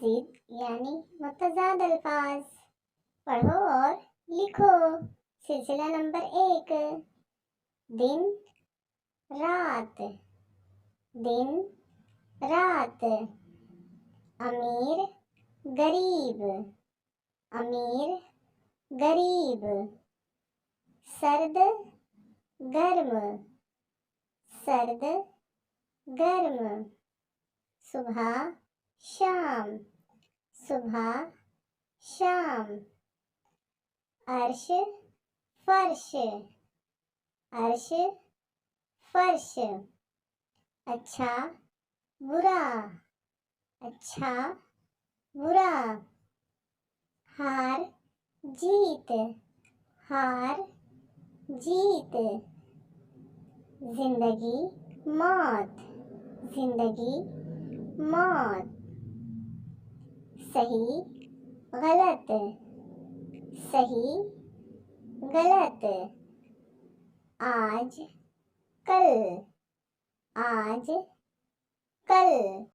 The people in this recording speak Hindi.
मज़ीद यानी मुतज़ाद अल्फाज पढ़ो और लिखो। सिलसिला नंबर 1, दिन रात। दिन रात। अमीर गरीब। अमीर गरीब। सर्द गर्म। सर्द गर्म। सुबह शाम। सुबह शाम। अर्श फर्श। अर्श फर्श। अच्छा बुरा। अच्छा बुरा। हार जीत। हार जीत। जिंदगी मौत। जिंदगी मौत। सही गलत। सही गलत। आज कल। आज कल।